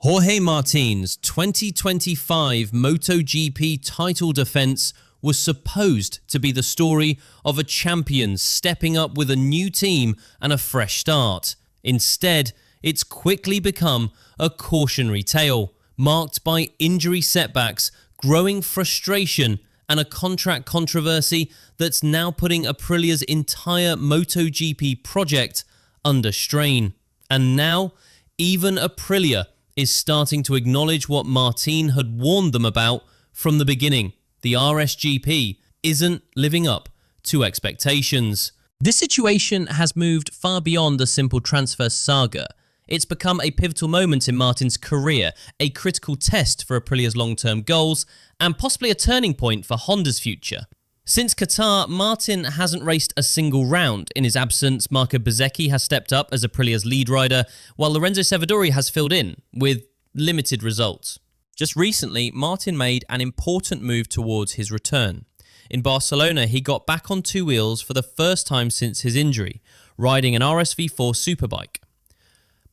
Jorge Martin's 2025 MotoGP title defense was supposed to be the story of a champion stepping up with a new team and a fresh start. Instead, it's quickly become a cautionary tale, marked by injury setbacks, growing frustration, and a contract controversy that's now putting Aprilia's entire MotoGP project under strain. And now, even Aprilia is starting to acknowledge what Martin had warned them about from the beginning. The RSGP isn't living up to expectations. This situation has moved far beyond a simple transfer saga. It's become a pivotal moment in Martin's career, a critical test for Aprilia's long-term goals, and possibly a turning point for Honda's future. Since Qatar, Martin hasn't raced a single round. In his absence, Marco Bezzecchi has stepped up as Aprilia's lead rider, while Lorenzo Savadori has filled in, with limited results. Just recently, Martin made an important move towards his return. In Barcelona, he got back on two wheels for the first time since his injury, riding an RSV4 superbike.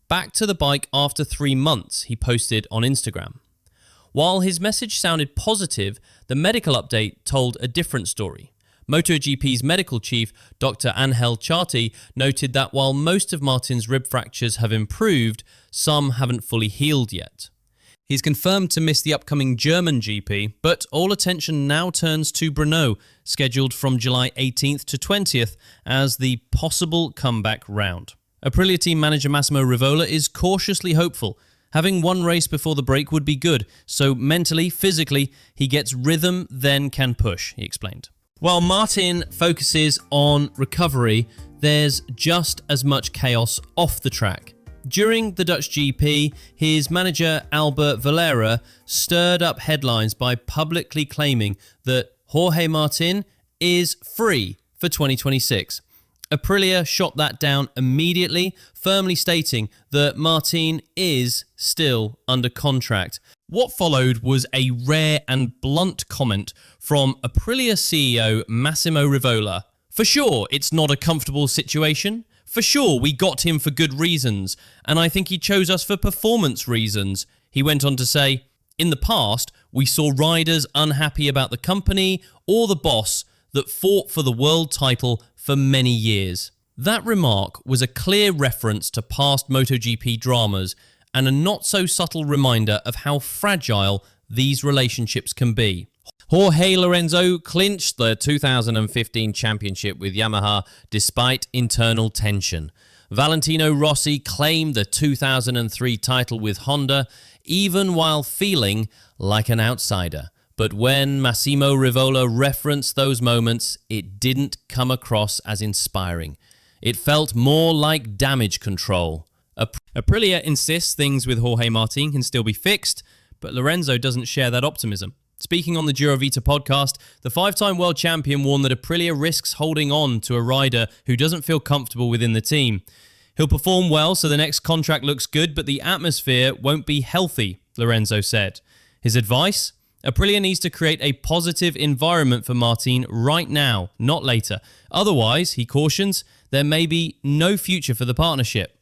Back to the bike after 3 months, he posted on Instagram. While his message sounded positive, the medical update told a different story. MotoGP's medical chief, Dr. Angel Charti, noted that while most of Martin's rib fractures have improved, some haven't fully healed yet. He's confirmed to miss the upcoming German GP, but all attention now turns to Brno, scheduled from July 18th to 20th as the possible comeback round. Aprilia team manager Massimo Rivola is cautiously hopeful. Having one race before the break would be good, so mentally, physically, he gets rhythm, then can push, he explained. While Martin focuses on recovery, there's just as much chaos off the track. During the Dutch GP, his manager Albert Valera stirred up headlines by publicly claiming that Jorge Martin is free for 2026. Aprilia shot that down immediately, firmly stating that Martin is still under contract. What followed was a rare and blunt comment from Aprilia CEO Massimo Rivola. For sure, it's not a comfortable situation. For sure, we got him for good reasons, and I think he chose us for performance reasons. He went on to say, in the past, we saw riders unhappy about the company or the boss that fought for the world title for many years. That remark was a clear reference to past MotoGP dramas and a not-so-subtle reminder of how fragile these relationships can be. Jorge Lorenzo clinched the 2015 championship with Yamaha despite internal tension. Valentino Rossi claimed the 2003 title with Honda, even while feeling like an outsider. But when Massimo Rivola referenced those moments, it didn't come across as inspiring. It felt more like damage control. Aprilia insists things with Jorge Martin can still be fixed, but Lorenzo doesn't share that optimism. Speaking on the Giro Vita podcast, the 5-time world champion warned that Aprilia risks holding on to a rider who doesn't feel comfortable within the team. He'll perform well, so the next contract looks good, but the atmosphere won't be healthy, Lorenzo said. His advice? Aprilia needs to create a positive environment for Martin right now, not later. Otherwise, he cautions, there may be no future for the partnership.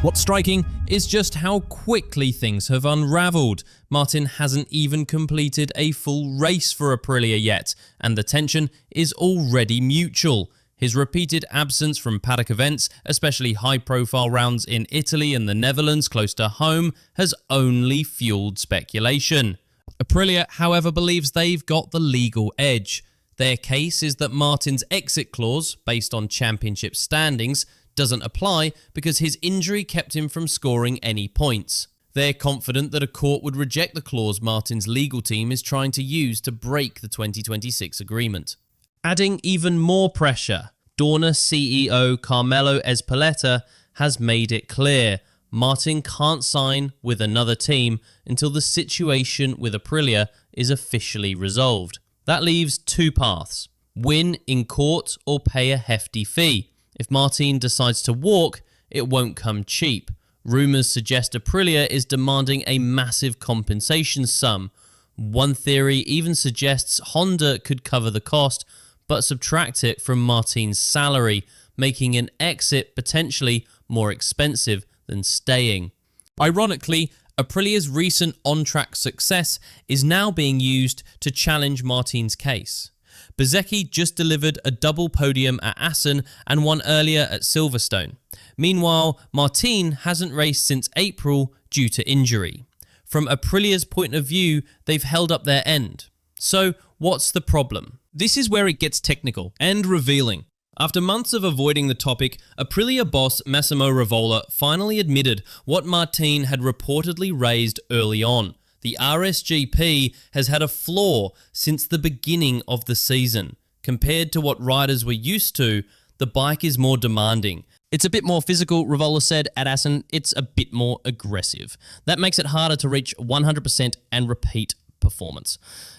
What's striking is just how quickly things have unraveled. Martin hasn't even completed a full race for Aprilia yet, and the tension is already mutual. His repeated absence from paddock events, especially high-profile rounds in Italy and the Netherlands close to home, has only fueled speculation. Aprilia, however, believes they've got the legal edge. Their case is that Martin's exit clause, based on championship standings, doesn't apply because his injury kept him from scoring any points. They're confident that a court would reject the clause Martin's legal team is trying to use to break the 2026 agreement. Adding even more pressure, Dorna CEO Carmelo Ezpeleta has made it clear Martin can't sign with another team until the situation with Aprilia is officially resolved. That leaves two paths: win in court or pay a hefty fee. If Martin decides to walk, it won't come cheap. Rumours suggest Aprilia is demanding a massive compensation sum. One theory even suggests Honda could cover the cost, but subtract it from Martin's salary, making an exit potentially more expensive than staying. Ironically, Aprilia's recent on-track success is now being used to challenge Martin's case. Bezzecchi just delivered a double podium at Assen and won earlier at Silverstone. Meanwhile, Martin hasn't raced since April due to injury. From Aprilia's point of view, they've held up their end. So, what's the problem? This is where it gets technical and revealing. After months of avoiding the topic, Aprilia boss Massimo Rivola finally admitted what Martin had reportedly raised early on. The RSGP has had a flaw since the beginning of the season. Compared to what riders were used to, the bike is more demanding. It's a bit more physical, Rivola said. At Assen, it's a bit more aggressive. That makes it harder to reach 100% and repeat performance.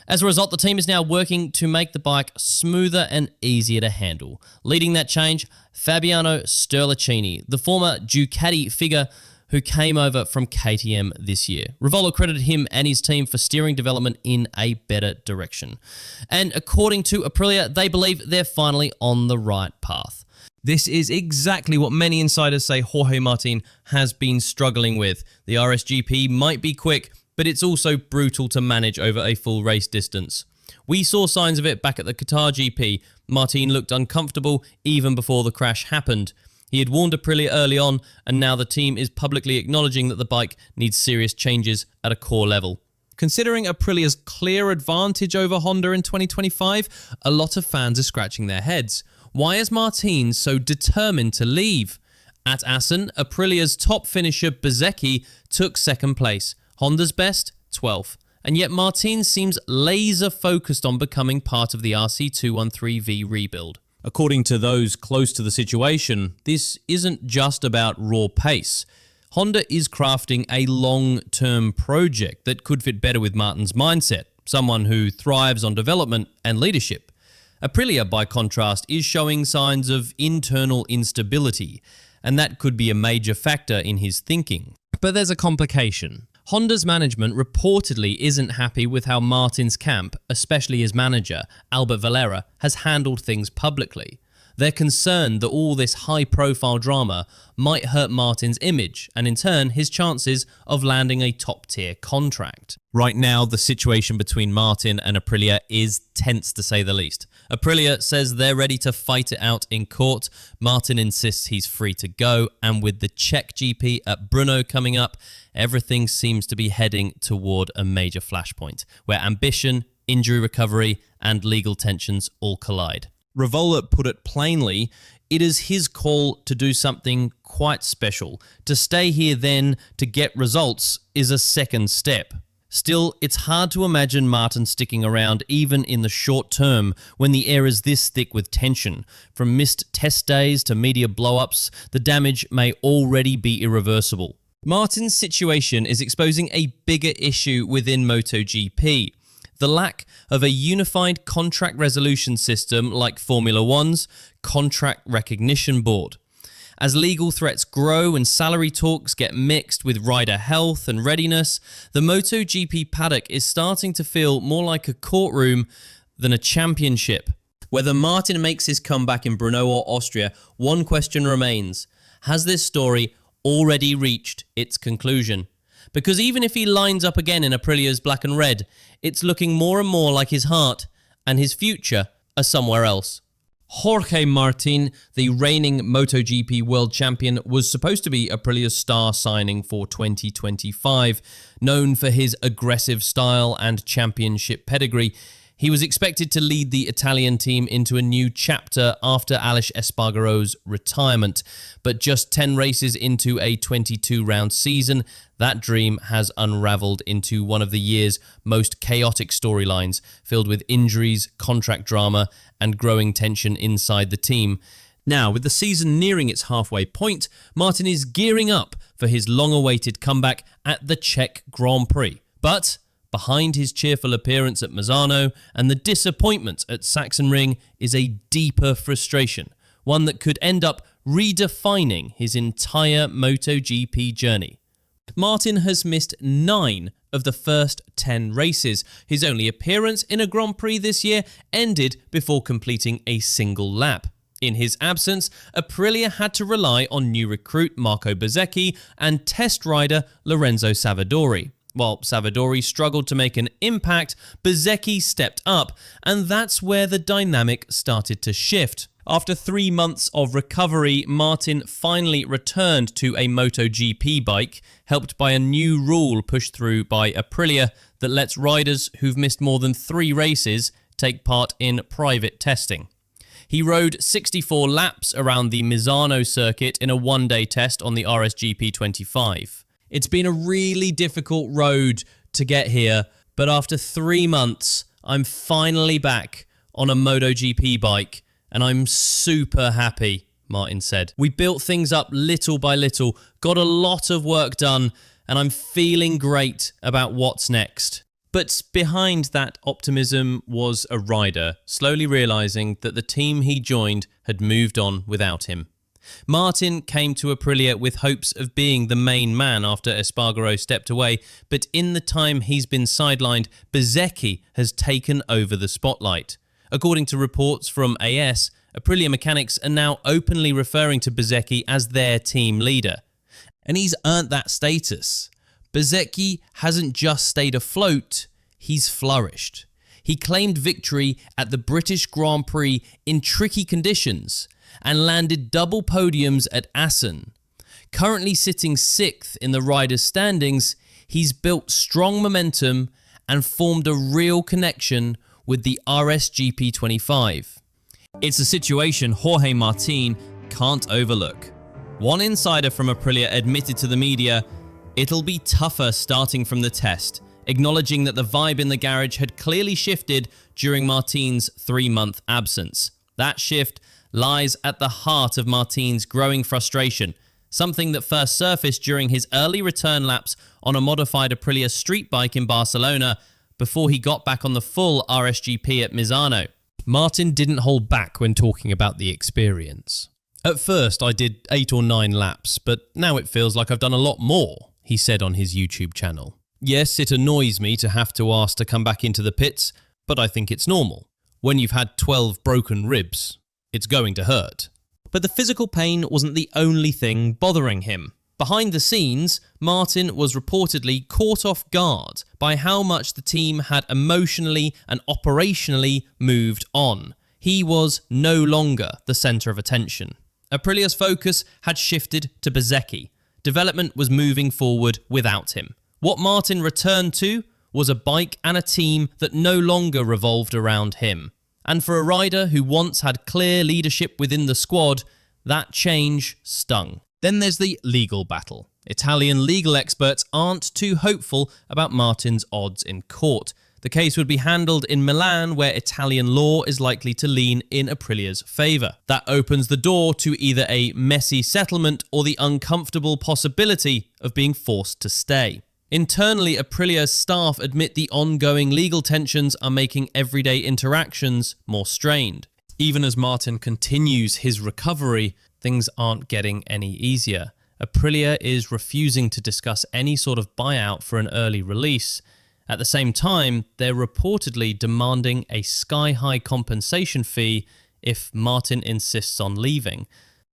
As a result, the team is now working to make the bike smoother and easier to handle. Leading that change, Fabiano Sterlacini, the former Ducati figure who came over from KTM this year. Rivola credited him and his team for steering development in a better direction. And according to Aprilia, they believe they're finally on the right path. This is exactly what many insiders say Jorge Martin has been struggling with. The RSGP might be quick, but it's also brutal to manage over a full race distance. We saw signs of it back at the Qatar GP. Martin looked uncomfortable even before the crash happened. He had warned Aprilia early on, and now the team is publicly acknowledging that the bike needs serious changes at a core level. Considering Aprilia's clear advantage over Honda in 2025, a lot of fans are scratching their heads. Why is Martin so determined to leave? At Assen, Aprilia's top finisher Bezzecchi took second place. Honda's best, 12th. And yet Martin seems laser focused on becoming part of the RC213V rebuild. According to those close to the situation, this isn't just about raw pace. Honda is crafting a long-term project that could fit better with Martin's mindset, someone who thrives on development and leadership. Aprilia, by contrast, is showing signs of internal instability, and that could be a major factor in his thinking. But there's a complication. Honda's management reportedly isn't happy with how Martin's camp, especially his manager, Albert Valera, has handled things publicly. They're concerned that all this high-profile drama might hurt Martin's image and, in turn, his chances of landing a top-tier contract. Right now, the situation between Martin and Aprilia is tense, to say the least. Aprilia says they're ready to fight it out in court. Martin insists he's free to go, and with the Czech GP at Brno coming up, everything seems to be heading toward a major flashpoint, where ambition, injury recovery, and legal tensions all collide. Rivola put it plainly, it is his call to do something quite special. To stay here then to get results is a second step. Still, it's hard to imagine Martin sticking around even in the short term when the air is this thick with tension. From missed test days to media blow-ups, the damage may already be irreversible. Martin's situation is exposing a bigger issue within MotoGP. The lack of a unified contract resolution system like Formula One's Contract Recognition Board. As legal threats grow and salary talks get mixed with rider health and readiness, the MotoGP paddock is starting to feel more like a courtroom than a championship. Whether Martin makes his comeback in Brno or Austria, one question remains. Has this story already reached its conclusion? Because even if he lines up again in Aprilia's black and red, it's looking more and more like his heart and his future are somewhere else. Jorge Martin, the reigning MotoGP world champion, was supposed to be Aprilia's star signing for 2025. Known for his aggressive style and championship pedigree, he was expected to lead the Italian team into a new chapter after Aleix Espargaro's retirement. But just 10 races into a 22-round season, that dream has unraveled into one of the year's most chaotic storylines, filled with injuries, contract drama, and growing tension inside the team. Now, with the season nearing its halfway point, Martin is gearing up for his long-awaited comeback at the Czech Grand Prix. But behind his cheerful appearance at Misano and the disappointment at Sachsenring is a deeper frustration, one that could end up redefining his entire MotoGP journey. Martin has missed 9 of the first 10 races. His only appearance in a Grand Prix this year ended before completing a single lap. In his absence, Aprilia had to rely on new recruit Marco Bezzecchi and test rider Lorenzo Savadori. While Savadori struggled to make an impact, Bezzecchi stepped up, and that's where the dynamic started to shift. After 3 months of recovery, Martin finally returned to a MotoGP bike, helped by a new rule pushed through by Aprilia that lets riders who've missed more than 3 races take part in private testing. He rode 64 laps around the Misano circuit in a one-day test on the RSGP 25. It's been a really difficult road to get here, but after 3 months, I'm finally back on a MotoGP bike, and I'm super happy, Martin said. We built things up little by little, got a lot of work done, and I'm feeling great about what's next. But behind that optimism was a rider, slowly realising that the team he joined had moved on without him. Martin came to Aprilia with hopes of being the main man after Espargaro stepped away, but in the time he's been sidelined, Bezzecchi has taken over the spotlight. According to reports from AS, Aprilia mechanics are now openly referring to Bezzecchi as their team leader. And he's earned that status. Bezzecchi hasn't just stayed afloat, he's flourished. He claimed victory at the British Grand Prix in tricky conditions and landed double podiums at Assen. Currently sitting 6th in the riders' standings, he's built strong momentum and formed a real connection with the RSGP 25. It's a situation Jorge Martin can't overlook. One insider from Aprilia admitted to the media, "It'll be tougher starting from the test," acknowledging that the vibe in the garage had clearly shifted during Martin's 3-month absence. That shift lies at the heart of Martin's growing frustration, something that first surfaced during his early return laps on a modified Aprilia street bike in Barcelona before he got back on the full RSGP at Misano. Martin didn't hold back when talking about the experience. "At first I did 8 or 9 laps, but now it feels like I've done a lot more," he said on his YouTube channel. "Yes, it annoys me to have to ask to come back into the pits, but I think it's normal. When you've had 12 broken ribs, it's going to hurt." But the physical pain wasn't the only thing bothering him. Behind the scenes, Martin was reportedly caught off guard by how much the team had emotionally and operationally moved on. He was no longer the centre of attention. Aprilia's focus had shifted to Bezzecchi. Development was moving forward without him. What Martin returned to was a bike and a team that no longer revolved around him. And for a rider who once had clear leadership within the squad, that change stung. Then there's the legal battle. Italian legal experts aren't too hopeful about Martin's odds in court. The case would be handled in Milan, where Italian law is likely to lean in Aprilia's favour. That opens the door to either a messy settlement or the uncomfortable possibility of being forced to stay. Internally, Aprilia's staff admit the ongoing legal tensions are making everyday interactions more strained. Even as Martin continues his recovery, things aren't getting any easier. Aprilia is refusing to discuss any sort of buyout for an early release. At the same time, they're reportedly demanding a sky-high compensation fee if Martin insists on leaving.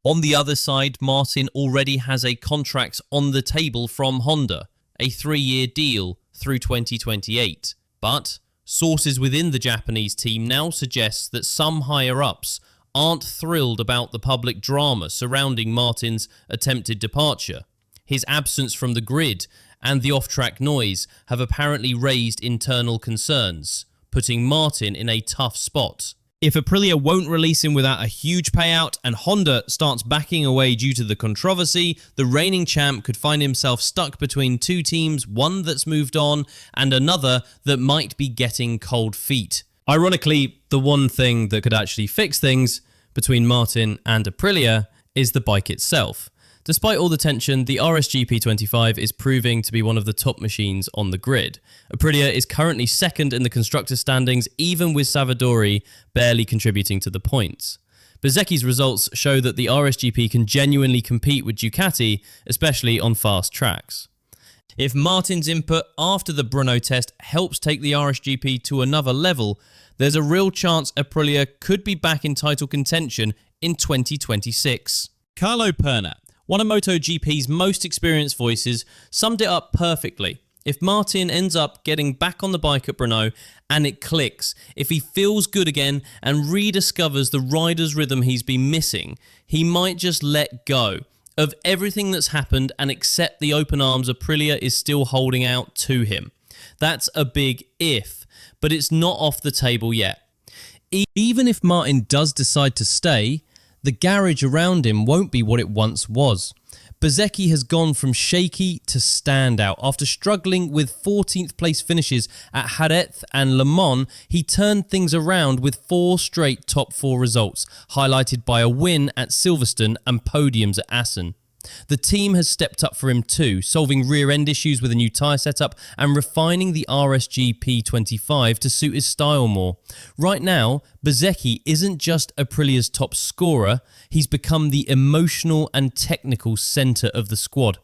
On the other side, Martin already has a contract on the table from Honda, a 3-year deal through 2028. But sources within the Japanese team now suggest that some higher-ups aren't thrilled about the public drama surrounding Martin's attempted departure. His absence from the grid and the off-track noise have apparently raised internal concerns, putting Martin in a tough spot. If Aprilia won't release him without a huge payout and Honda starts backing away due to the controversy, the reigning champ could find himself stuck between 2 teams, one that's moved on and another that might be getting cold feet. Ironically, the one thing that could actually fix things between Martin and Aprilia is the bike itself. Despite all the tension, the RSGP 25 is proving to be one of the top machines on the grid. Aprilia is currently second in the constructors' standings, even with Savadori barely contributing to the points. Bezzecchi's results show that the RSGP can genuinely compete with Ducati, especially on fast tracks. If Martin's input after the Brno test helps take the RSGP to another level, there's a real chance Aprilia could be back in title contention in 2026. Carlo Pernat, one of MotoGP's most experienced voices, summed it up perfectly. If Martin ends up getting back on the bike at Brno and it clicks, if he feels good again and rediscovers the rider's rhythm he's been missing, he might just let go of everything that's happened and accept the open arms Aprilia is still holding out to him. That's a big if, but it's not off the table yet. Even if Martin does decide to stay, the garage around him won't be what it once was. Bezzecchi has gone from shaky to standout. After struggling with 14th place finishes at Jerez and Le Mans, he turned things around with 4 straight top 4 results, highlighted by a win at Silverstone and podiums at Assen. The team has stepped up for him too, solving rear-end issues with a new tyre setup and refining the RSGP 25 to suit his style more. Right now, Bezzecchi isn't just Aprilia's top scorer, he's become the emotional and technical centre of the squad.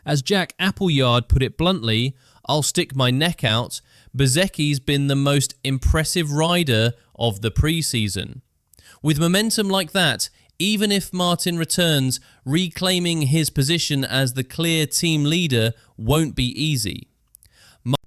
As Jack Appleyard put it bluntly, "I'll stick my neck out," Bezzecchi's been the most impressive rider of the pre-season. With momentum like that, even if Martin returns, reclaiming his position as the clear team leader won't be easy.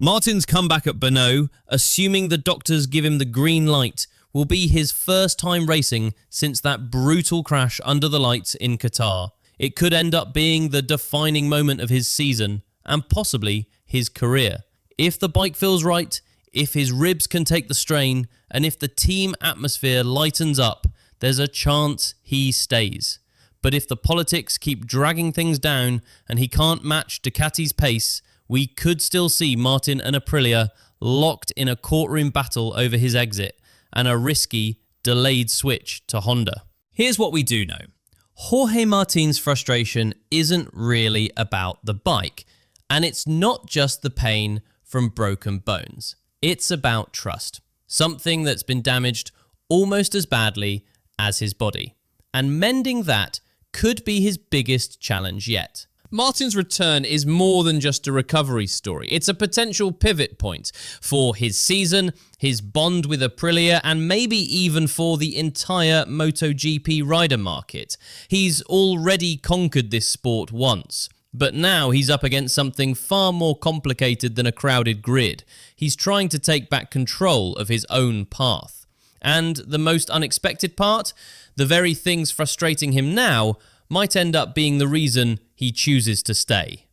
Martin's comeback at Brno, assuming the doctors give him the green light, will be his first time racing since that brutal crash under the lights in Qatar. It could end up being the defining moment of his season and possibly his career. If the bike feels right, if his ribs can take the strain, and if the team atmosphere lightens up, there's a chance he stays. But if the politics keep dragging things down and he can't match Ducati's pace, we could still see Martin and Aprilia locked in a courtroom battle over his exit and a risky, delayed switch to Honda. Here's what we do know. Jorge Martin's frustration isn't really about the bike, and it's not just the pain from broken bones. It's about trust, something that's been damaged almost as badly as his body, and mending that could be his biggest challenge yet. Martin's return is more than just a recovery story. It's a potential pivot point for his season, his bond with Aprilia, and maybe even for the entire MotoGP rider market. He's already conquered this sport once, but now he's up against something far more complicated than a crowded grid. He's trying to take back control of his own path. And the most unexpected part, the very things frustrating him now might end up being the reason he chooses to stay.